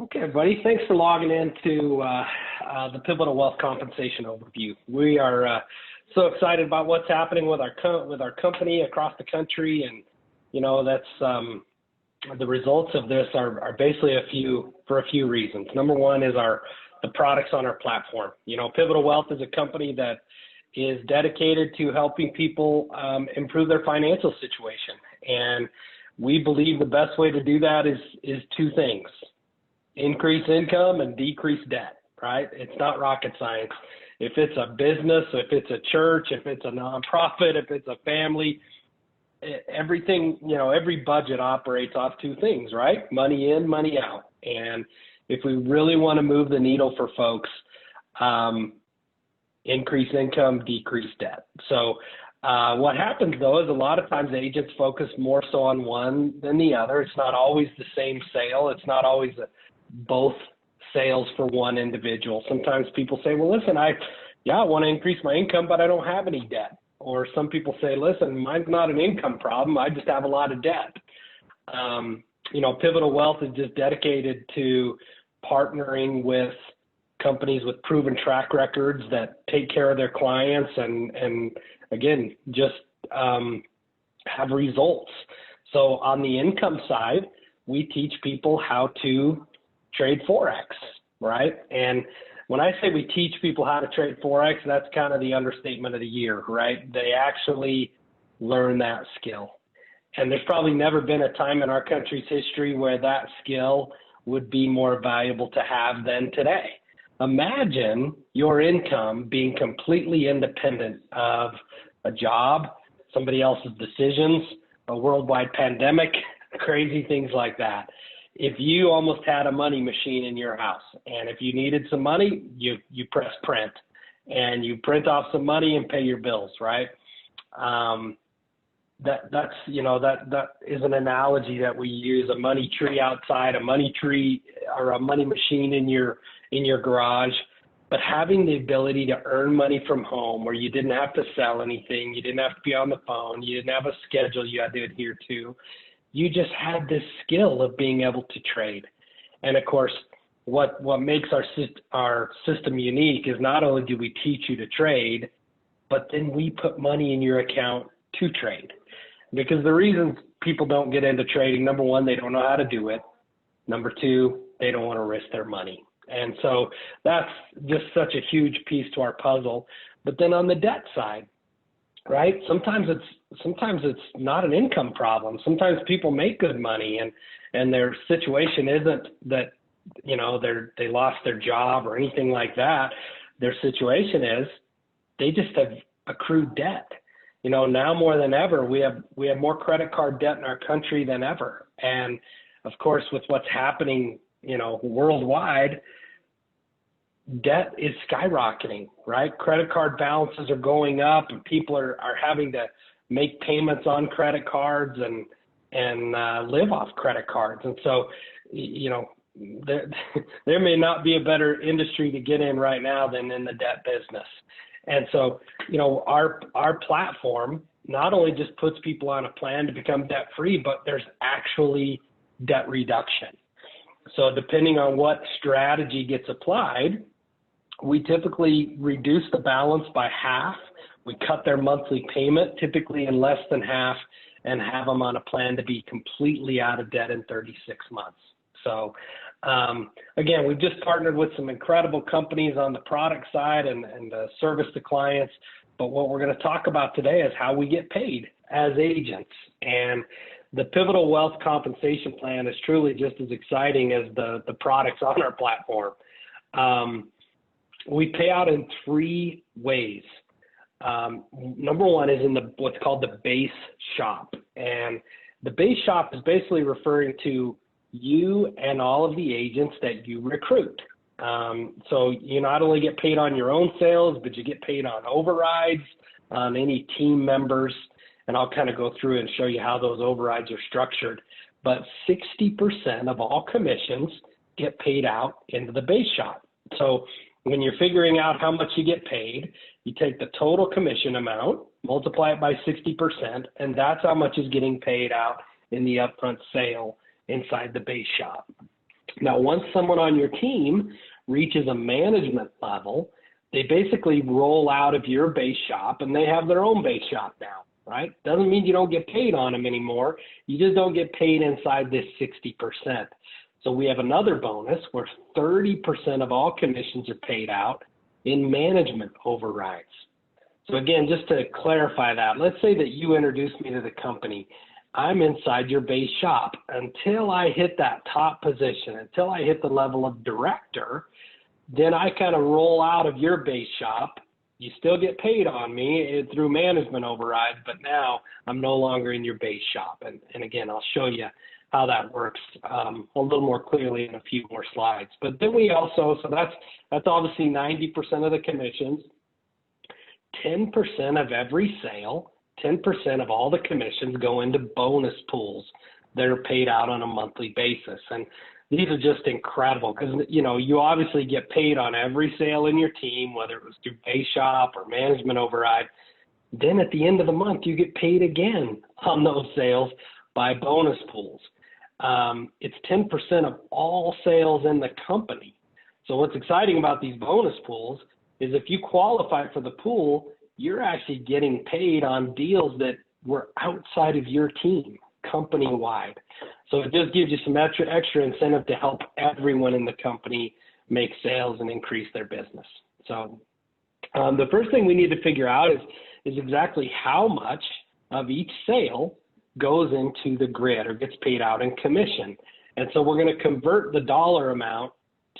Okay, buddy. Thanks for logging in to the Pivotal Wealth Compensation Overview. We are so excited about what's happening with our company across the country, and that's the results of this are basically for a few reasons. Number one is the products on our platform. Pivotal Wealth is a company that is dedicated to helping people improve their financial situation, and we believe the best way to do that is two things: increase income and decrease debt, right? It's not rocket science. If it's a business, if it's a church, if it's a nonprofit, if it's a family, everything, every budget operates off two things, right? Money in, money out. And if we really want to move the needle for folks, increase income, decrease debt. So what happens though is a lot of times agents focus more so on one than the other. It's not always the same sale. It's not always both sales for one individual. Sometimes people say, well, listen, I want to increase my income, but I don't have any debt. Or some people say, listen, mine's not an income problem. I just have a lot of debt. Pivotal Wealth is just dedicated to partnering with companies with proven track records that take care of their clients and again, just have results. So on the income side, we teach people how to trade Forex, right? And when I say we teach people how to trade Forex, that's kind of the understatement of the year, right? They actually learn that skill. And there's probably never been a time in our country's history where that skill would be more valuable to have than today. Imagine your income being completely independent of a job, somebody else's decisions, a worldwide pandemic, crazy things like that. If you almost had a money machine in your house, and if you needed some money, you press print, and you print off some money and pay your bills, right? That is an analogy that we use: a money tree outside, a money tree or a money machine in your garage. But having the ability to earn money from home, where you didn't have to sell anything, you didn't have to be on the phone, you didn't have a schedule you had to adhere to. You just had this skill of being able to trade. And of course, what makes our system unique is not only do we teach you to trade, but then we put money in your account to trade. Because the reasons people don't get into trading, number one, they don't know how to do it. Number two, they don't want to risk their money. And so that's just such a huge piece to our puzzle. But then on the debt side, right? Sometimes it's not an income problem. Sometimes people make good money and their situation isn't that, they lost their job or anything like that. Their situation is they just have accrued debt. Now more than ever, we have more credit card debt in our country than ever. And of course, with what's happening, worldwide, debt is skyrocketing, right? Credit card balances are going up, and people are having to make payments on credit cards and live off credit cards. And so, there may not be a better industry to get in right now than in the debt business. And so, our platform not only just puts people on a plan to become debt free, but there's actually debt reduction. So depending on what strategy gets applied, we typically reduce the balance by half. We cut their monthly payment, typically in less than half, and have them on a plan to be completely out of debt in 36 months. So again, we've just partnered with some incredible companies on the product side and service to clients. But what we're going to talk about today is how we get paid as agents. And the Pivotal Wealth Compensation Plan is truly just as exciting as the products on our platform. We pay out in three ways. Number one is in what's called the base shop. And the base shop is basically referring to you and all of the agents that you recruit. So you not only get paid on your own sales, but you get paid on overrides, on any team members. And I'll kind of go through and show you how those overrides are structured. But 60% of all commissions get paid out into the base shop. So when you're figuring out how much you get paid, you take the total commission amount, multiply it by 60%, and that's how much is getting paid out in the upfront sale inside the base shop. Now, once someone on your team reaches a management level, they basically roll out of your base shop and they have their own base shop now, right? Doesn't mean you don't get paid on them anymore. You just don't get paid inside this 60%. So we have another bonus where 30% of all commissions are paid out in management overrides. So again, just to clarify that, let's say that you introduced me to the company. I'm inside your base shop until I hit that top position, until I hit the level of director. Then I kind of roll out of your base shop. You still get paid on me through management overrides, but now I'm no longer in your base shop. And again, I'll show you how that works a little more clearly in a few more slides. But then we also, so that's obviously 90% of the commissions, 10% of every sale, 10% of all the commissions go into bonus pools that are paid out on a monthly basis. And these are just incredible because, you know, you obviously get paid on every sale in your team, whether it was through base shop or management override. Then at the end of the month, you get paid again on those sales by bonus pools. It's 10% of all sales in the company. So what's exciting about these bonus pools is if you qualify for the pool, you're actually getting paid on deals that were outside of your team, company-wide. So it just gives you some extra incentive to help everyone in the company make sales and increase their business. So the first thing we need to figure out is exactly how much of each sale goes into the grid or gets paid out in commission. And so we're going to convert the dollar amount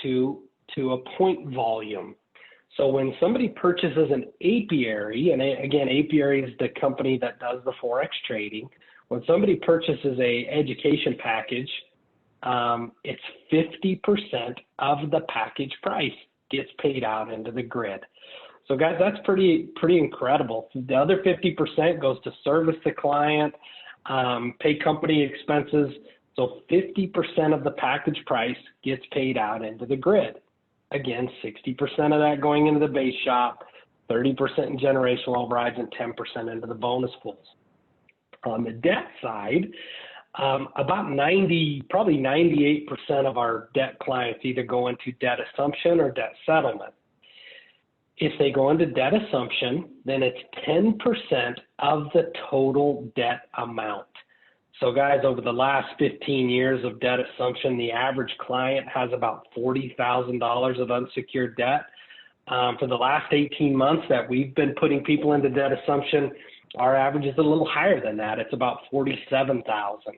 to a point volume. So when somebody purchases an apiary, and again, apiary is the company that does the Forex trading. When somebody purchases a education package, it's 50% of the package price gets paid out into the grid. So guys, that's pretty incredible. The other 50% goes to service the client, pay company expenses. So 50% of the package price gets paid out into the grid. Again, 60% of that going into the base shop, 30% in generational overrides, and 10% into the bonus pools. On the debt side, about 98% of our debt clients either go into debt assumption or debt settlement. If they go into debt assumption, then it's 10% of the total debt amount. So guys, over the last 15 years of debt assumption, the average client has about $40,000 of unsecured debt. For the last 18 months that we've been putting people into debt assumption, our average is a little higher than that. It's about 47,000.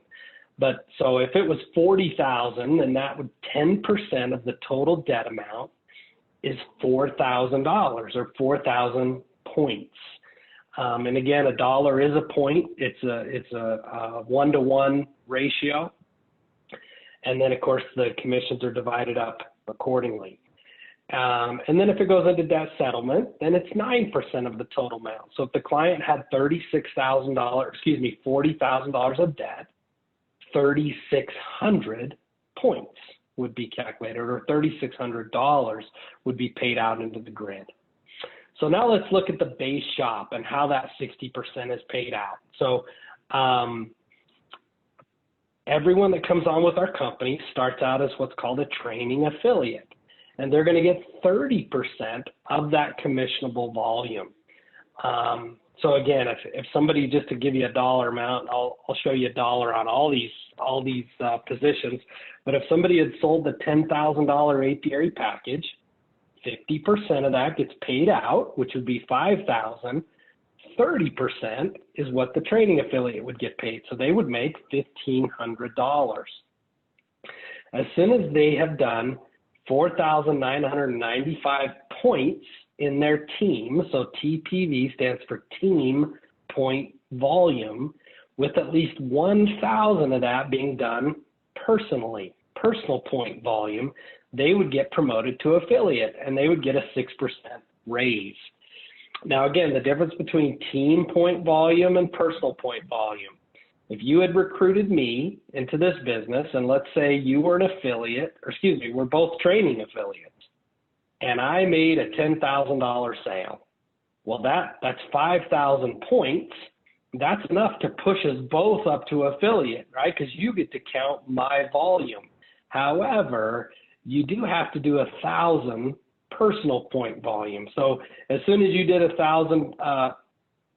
But so if it was 40,000, then that would 10% of the total debt amount is $4,000 or 4,000 points. And again, a dollar is a point. It's a 1-to-1 ratio. And then of course the commissions are divided up accordingly. And then if it goes into debt settlement, then it's 9% of the total amount. So if the client had $40,000 of debt, 3,600 points would be calculated, or $3,600 would be paid out into the grid. So now let's look at the base shop and how that 60% is paid out. So everyone that comes on with our company starts out as what's called a training affiliate, and they're going to get 30% of that commissionable volume. So again, if somebody, just to give you a dollar amount, I'll show you a dollar on all these positions. But if somebody had sold the $10,000 apiary package, 50% of that gets paid out, which would be $5,000. 30% is what the training affiliate would get paid. So they would make $1,500. As soon as they have done 4,995 points in their team, so TPV stands for team point volume, with at least 1,000 of that being done personally, personal point volume, they would get promoted to affiliate and they would get a 6% raise. Now, again, the difference between team point volume and personal point volume. If you had recruited me into this business, and let's say you were an affiliate, or excuse me, we're both training affiliates, and I made a $10,000 sale. Well, that's 5,000 points. That's enough to push us both up to affiliate, right? Because you get to count my volume. However, you do have to do 1,000 personal point volume. So as soon as you did 1,000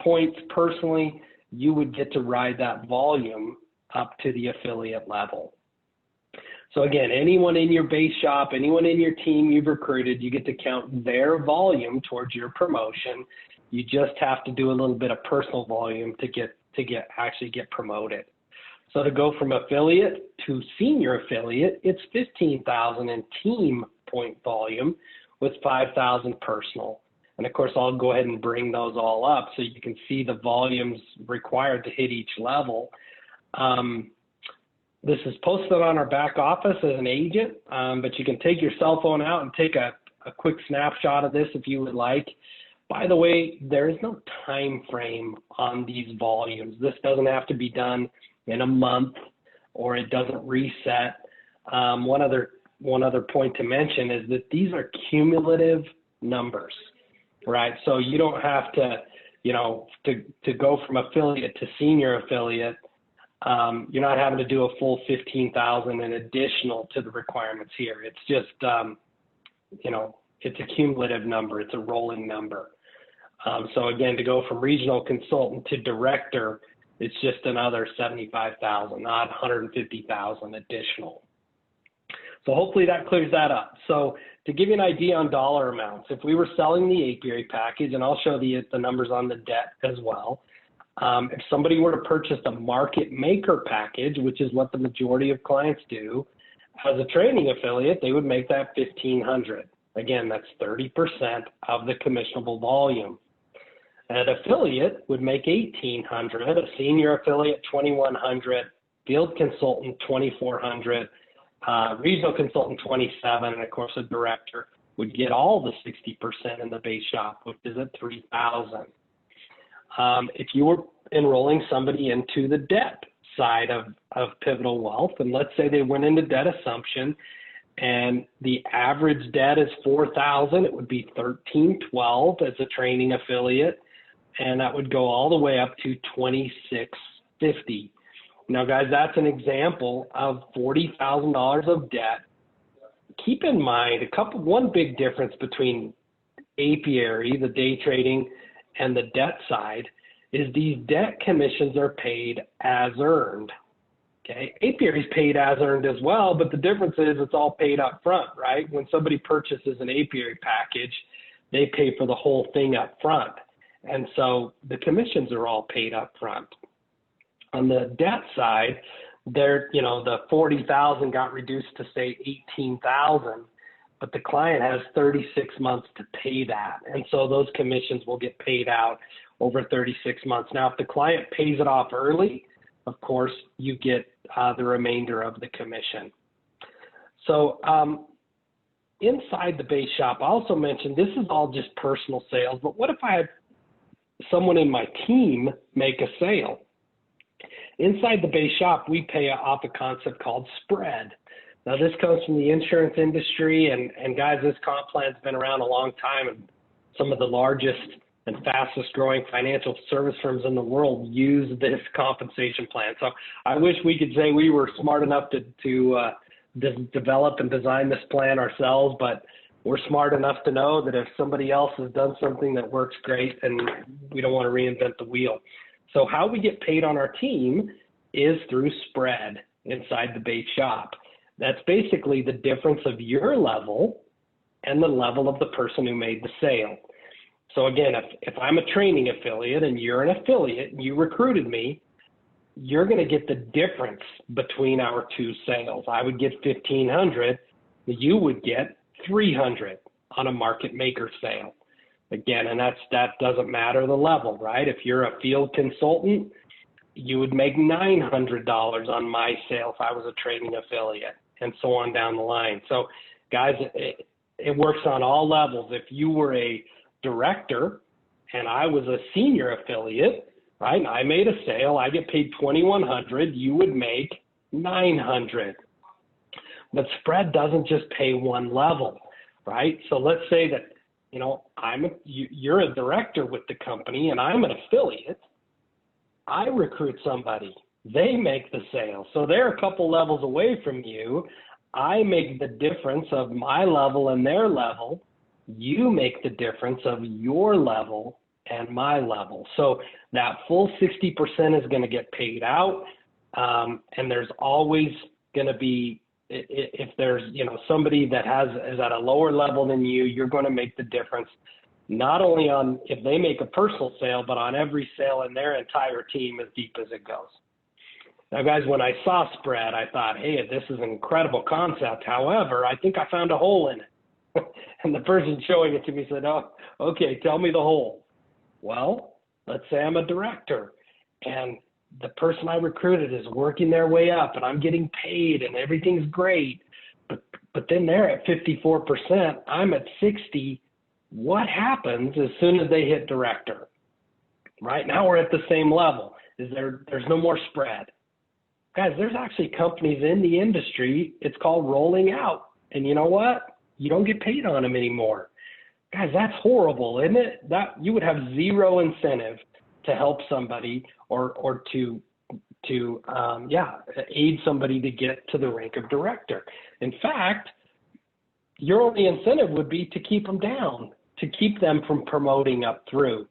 points personally, you would get to ride that volume up to the affiliate level. So again, anyone in your base shop, anyone in your team you've recruited, you get to count their volume towards your promotion. You just have to do a little bit of personal volume to actually get promoted. So to go from affiliate to senior affiliate, it's 15,000 in team point volume with 5,000 personal. And of course, I'll go ahead and bring those all up so you can see the volumes required to hit each level. This is posted on our back office as an agent, but you can take your cell phone out and take a quick snapshot of this if you would like. By the way, there is no time frame on these volumes. This doesn't have to be done in a month or it doesn't reset. One other point to mention is that these are cumulative numbers, right? So you don't have to, to go from affiliate to senior affiliate. You're not having to do a full 15,000 in additional to the requirements here. It's just, it's a cumulative number. It's a rolling number. So again, to go from regional consultant to director, it's just another 75,000, not 150,000 additional. So hopefully that clears that up. So to give you an idea on dollar amounts, if we were selling the apiary package, and I'll show the numbers on the debt as well, if somebody were to purchase a market maker package, which is what the majority of clients do, as a training affiliate, they would make that $1,500. Again, that's 30% of the commissionable volume. An affiliate would make $1,800, a senior affiliate $2,100, field consultant $2,400, regional consultant $27, and of course a director would get all the 60% in the base shop, which is at $3,000. If you were enrolling somebody into the debt side of Pivotal Wealth, and let's say they went into debt assumption and the average debt is $4,000, it would be $1,312 as a training affiliate, and that would go all the way up to $2,650. Now, guys, that's an example of $40,000 of debt. Keep in mind one big difference between apiary, the day trading, and the debt side is these debt commissions are paid as earned. Okay, apiary is paid as earned as well, but the difference is it's all paid up front, right? When somebody purchases an apiary package, they pay for the whole thing up front. And so the commissions are all paid up front. On the debt side, the 40,000 got reduced to say 18,000, but the client has 36 months to pay that. And so those commissions will get paid out over 36 months. Now, if the client pays it off early, of course, you get the remainder of the commission. So inside the base shop, I also mentioned this is all just personal sales, but what if I had someone in my team make a sale? Inside the base shop, we pay off a concept called spread. Now, this comes from the insurance industry, and guys, this comp plan's been around a long time, and some of the largest and fastest growing financial service firms in the world use this compensation plan. So I wish we could say we were smart enough to develop and design this plan ourselves, but we're smart enough to know that if somebody else has done something that works great, then we don't want to reinvent the wheel. So how we get paid on our team is through spread inside the base shop. That's basically the difference of your level and the level of the person who made the sale. So again, if I'm a training affiliate and you're an affiliate and you recruited me, you're going to get the difference between our two sales. I would get $1,500, you would get $300 on a market maker sale. Again, and that doesn't matter the level, right? If you're a field consultant, you would make $900 on my sale if I was a training affiliate, and so on down the line. So guys, it works on all levels. If you were a director and I was a senior affiliate, right, and I made a sale, I get paid $2,100, you would make $900. But spread doesn't just pay one level, right? So let's say that, you're a director with the company and I'm an affiliate. I recruit somebody, they make the sale. So they're a couple levels away from you. I make the difference of my level and their level. You make the difference of your level and my level. So that full 60% is going to get paid out. And there's always going to be, if there's, somebody that is at a lower level than you, you're going to make the difference, not only on if they make a personal sale, but on every sale in their entire team, as deep as it goes. Now, guys, when I saw spread, I thought, hey, this is an incredible concept. However, I think I found a hole in it. And the person showing it to me said, oh, okay, tell me the hole. Well, let's say I'm a director and the person I recruited is working their way up and I'm getting paid and everything's great. But then they're at 54%, I'm at 60. What happens as soon as they hit director? Right now we're at the same level. There's no more spread. Guys, there's actually companies in the industry, it's called rolling out. And you know what? You don't get paid on them anymore. Guys, that's horrible, isn't it? That you would have zero incentive to help somebody or to aid somebody to get to the rank of director. In fact, your only incentive would be to keep them down, to keep them from promoting up through.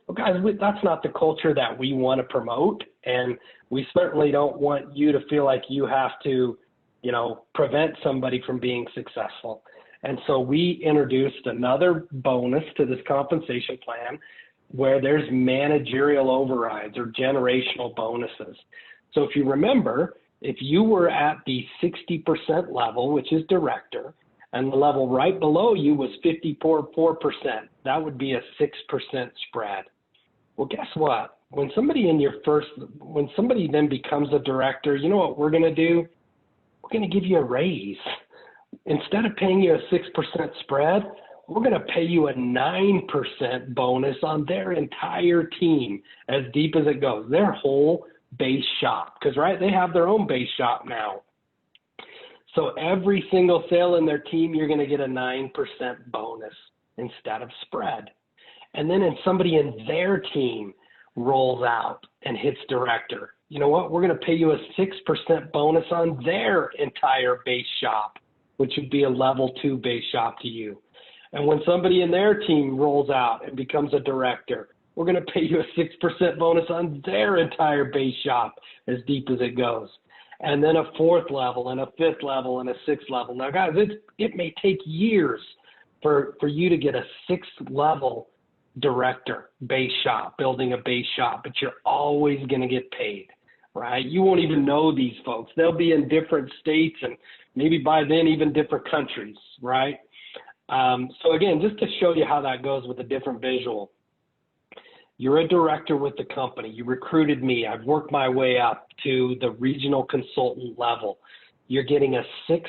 Well, guys, that's not the culture that we want to promote, and we certainly don't want you to feel like you have to, prevent somebody from being successful. And so we introduced another bonus to this compensation plan where there's managerial overrides or generational bonuses. So if you remember, if you were at the 60% level, which is director, and the level right below you was 54%, that would be a 6% spread. Well, guess what? When somebody then becomes a director, you know what we're going to do? We're going to give you a raise. Instead of paying you a 6% spread, we're going to pay you a 9% bonus on their entire team, as deep as it goes, their whole base shop. Because, right, they have their own base shop now. So every single sale in their team, you're going to get a 9% bonus instead of spread. And then if somebody in their team rolls out and hits director, you know what? We're going to pay you a 6% bonus on their entire base shop, which would be a level 2 base shop to you. And when somebody in their team rolls out and becomes a director, we're going to pay you a 6% bonus on their entire base shop, as deep as it goes. And then a 4th level and a 5th level and a 6th level. Now, guys, it may take years for you to get a 6th level director base shop, building a base shop, but you're always going to get paid, right? You won't even know these folks. They'll be in different states and maybe by then even different countries, right? So again, just to show you how that goes with a different visual, you're a director with the company. You recruited me. I've worked my way up to the regional consultant level. You're getting a 6%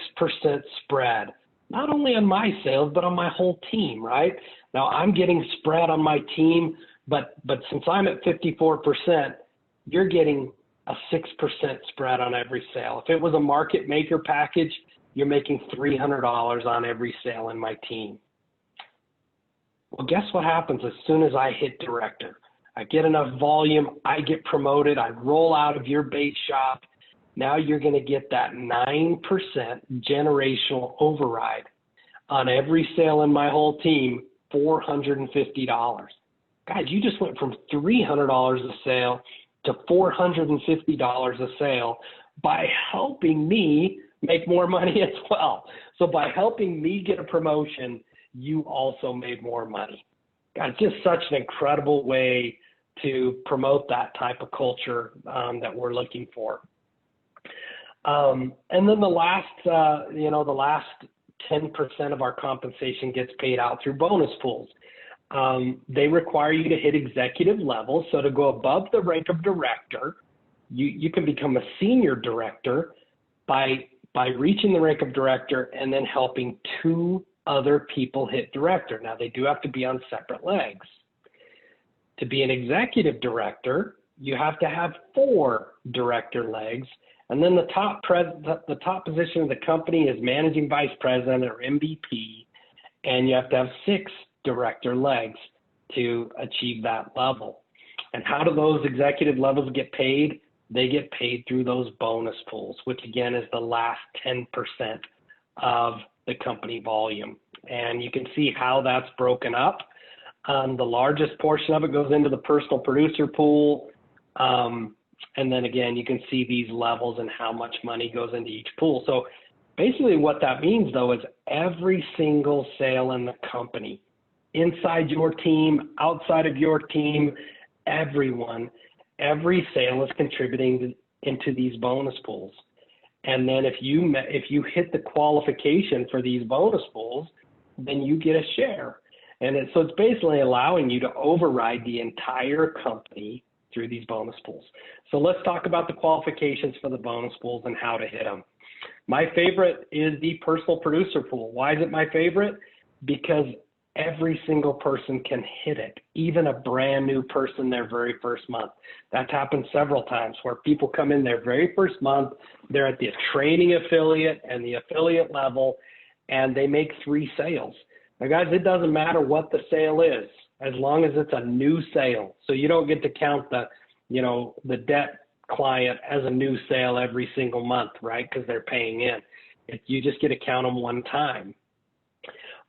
spread, not only on my sales, but on my whole team, right? Now I'm getting spread on my team, but since I'm at 54%, you're getting a 6% spread on every sale. If it was a market maker package, you're making $300 on every sale in my team. Well, guess what happens as soon as I hit director? I get enough volume, I get promoted, I roll out of your base shop. Now you're going to get that 9% generational override on every sale in my whole team, $450. Guys, you just went from $300 a sale to $450 a sale by helping me make more money as well. So by helping me get a promotion, you also made more money. God, just such an incredible way to promote that type of culture that we're looking for. And then the last 10% of our compensation gets paid out through bonus pools. They require you to hit executive level. So to go above the rank of director, you can become a senior director by reaching the rank of director and then helping 2 other people hit director. Now, they do have to be on separate legs. To be an executive director, you have to have 4 director legs. And then the top position of the company is managing vice president or MVP, and you have to have 6 director legs to achieve that level. And how do those executive levels get paid? They get paid through those bonus pools, which again is the last 10% of the company volume. And you can see how that's broken up. The largest portion of it goes into the personal producer pool. And then again, you can see these levels and how much money goes into each pool. So basically what that means though is every single sale in the company, inside your team, outside of your team, everyone, every sale is contributing into these bonus pools. And then if you hit the qualification for these bonus pools, then you get a share. And so it's basically allowing you to override the entire company through these bonus pools. So let's talk about the qualifications for the bonus pools and how to hit them. My favorite is the personal producer pool. Why is it my favorite? Because every single person can hit it, even a brand new person their very first month. That's happened several times where people come in their very first month, they're at the training affiliate and the affiliate level, and they make 3 sales. Now guys, it doesn't matter what the sale is, as long as it's a new sale. So you don't get to count the debt client as a new sale every single month, right? Because they're paying in. You just get to count them one time.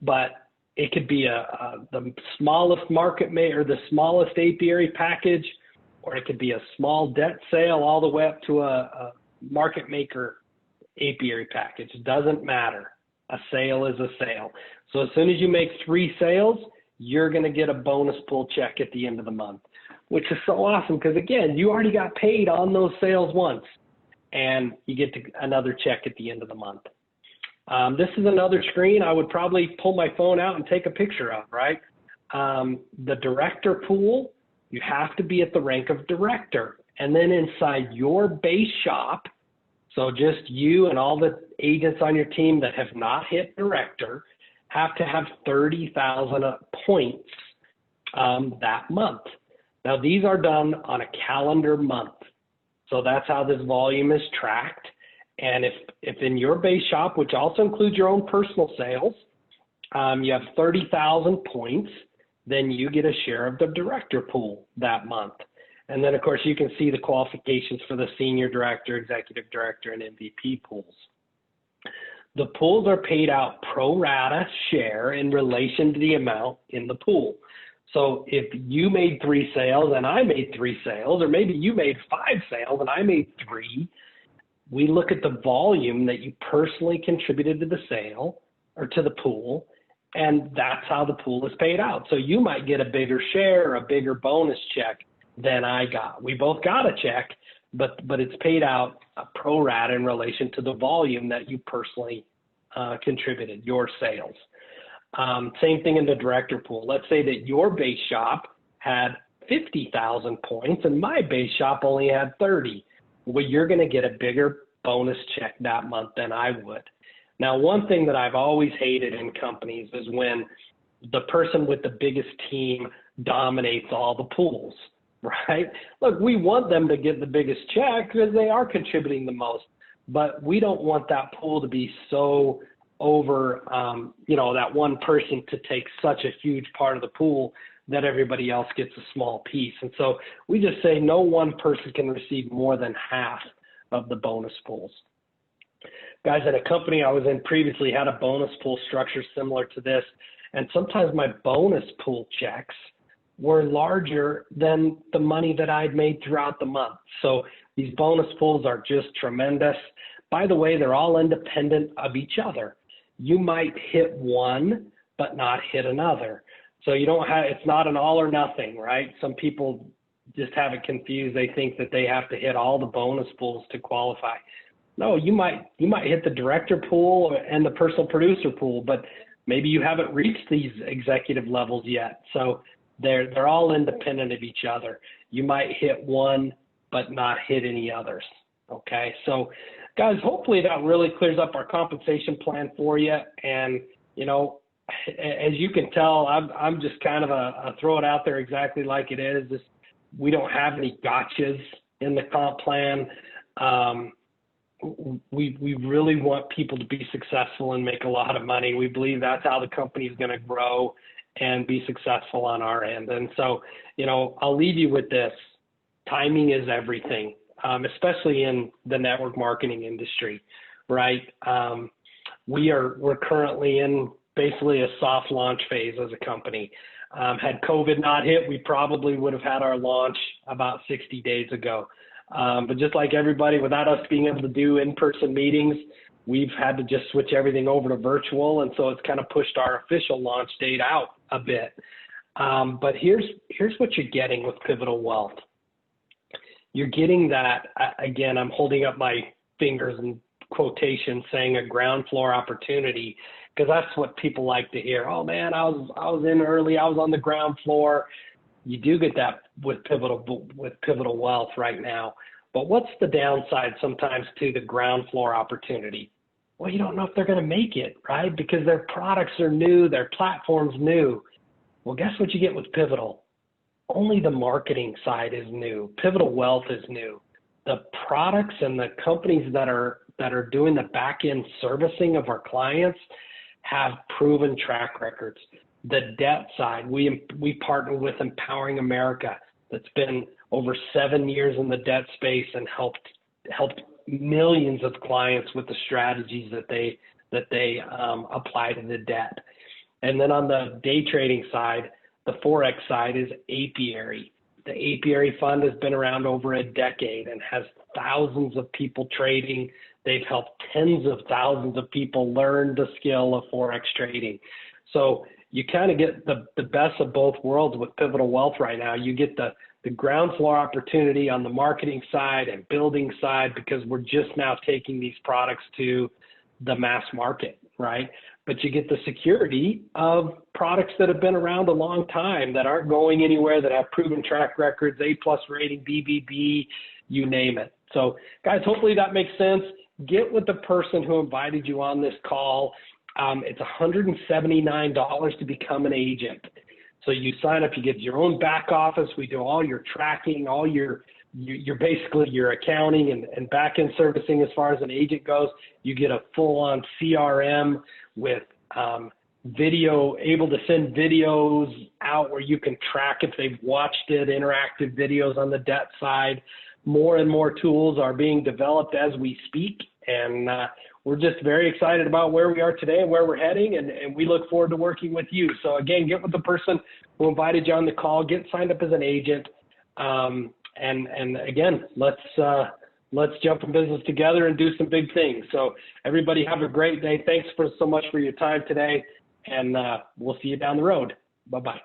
But it could be the smallest market or the smallest apiary package, or it could be a small debt sale all the way up to a market maker apiary package. It doesn't matter. A sale is a sale. So as soon as you make 3 sales, you're going to get a bonus pool check at the end of the month, which is so awesome because, again, you already got paid on those sales once, and you get another check at the end of the month. This is another screen I would probably pull my phone out and take a picture of, right? The director pool, you have to be at the rank of director. And then inside your base shop, so just you and all the agents on your team that have not hit director have to have 30,000 points that month. Now, these are done on a calendar month. So that's how this volume is tracked. And if in your base shop, which also includes your own personal sales, you have 30,000 points, then you get a share of the director pool that month. And then, of course, you can see the qualifications for the senior director, executive director, and MVP pools. The pools are paid out pro rata share in relation to the amount in the pool. So if you made 3 sales and I made 3 sales, or maybe you made 5 sales and I made 3, we look at the volume that you personally contributed to the sale or to the pool, and that's how the pool is paid out. So you might get a bigger share or a bigger bonus check than I got. We both got a check, but it's paid out pro rata in relation to the volume that you personally contributed, your sales. Same thing in the director pool. Let's say that your base shop had 50,000 points and my base shop only had 30. Well, you're going to get a bigger bonus check that month than I would. Now, one thing that I've always hated in companies is when the person with the biggest team dominates all the pools, right? Look, we want them to get the biggest check because they are contributing the most, but we don't want that pool to be so over, that one person to take such a huge part of the pool that everybody else gets a small piece. And so we just say no one person can receive more than half of the bonus pools. Guys, at a company I was in previously had a bonus pool structure similar to this, and sometimes my bonus pool checks were larger than the money that I'd made throughout the month. So these bonus pools are just tremendous. By the way, they're all independent of each other. You might hit one, but not hit another. So it's not an all or nothing, right? Some people just have it confused. They think that they have to hit all the bonus pools to qualify. No, you might hit the director pool and the personal producer pool, but maybe you haven't reached these executive levels yet. So they're all independent of each other. You might hit one, but not hit any others. Okay, so guys, hopefully that really clears up our compensation plan for you. And as you can tell, I'm just kind of a throw it out there exactly like it is. We don't have any gotchas in the comp plan. We really want people to be successful and make a lot of money. We believe that's how the company is going to grow and be successful on our end. And so, I'll leave you with this. Timing is everything, especially in the network marketing industry, right? we're currently in basically a soft launch phase as a company. Had COVID not hit, we probably would have had our launch about 60 days ago. But just like everybody, without us being able to do in-person meetings, we've had to just switch everything over to virtual. And so it's kind of pushed our official launch date out a bit. But here's what you're getting with Pivotal Wealth. You're getting that, again, I'm holding up my fingers in quotation saying a ground floor opportunity, because that's what people like to hear. Oh man, I was in early, I was on the ground floor. You do get that with Pivotal Wealth right now. But what's the downside sometimes to the ground floor opportunity? Well, you don't know if they're going to make it, right? Because their products are new, their platform's new. Well, guess what you get with Pivotal? Only the marketing side is new. Pivotal Wealth is new. The products and the companies that are doing the back-end servicing of our clients have proven track records. The debt side, we partner with Empowering America, that's been over 7 years in the debt space and helped millions of clients with the strategies that they apply to the debt. And then on the day trading side, the Forex side is Apiary. The Apiary Fund has been around over a decade and has thousands of people trading. They've helped tens of thousands of people learn the skill of Forex trading. So you kind of get the best of both worlds with Pivotal Wealth right now. You get the ground floor opportunity on the marketing side and building side, because we're just now taking these products to the mass market, right? But you get the security of products that have been around a long time, that aren't going anywhere, that have proven track records, A+ rating, BBB, you name it. So guys, hopefully that makes sense. Get with the person who invited you on this call. It's $179 to become an agent. So you sign up, you get your own back office. We do all your tracking, all your basically your accounting and back-end servicing as far as an agent goes. You get a full-on CRM with video, able to send videos out where you can track if they've watched it, interactive videos on the debt side. More and more tools are being developed as we speak, and we're just very excited about where we are today and where we're heading, and we look forward to working with you. So again, get with the person who invited you on the call, get signed up as an agent, and again, let's jump in business together and do some big things. So everybody have a great day. Thanks so much for your time today, and we'll see you down the road. Bye-bye.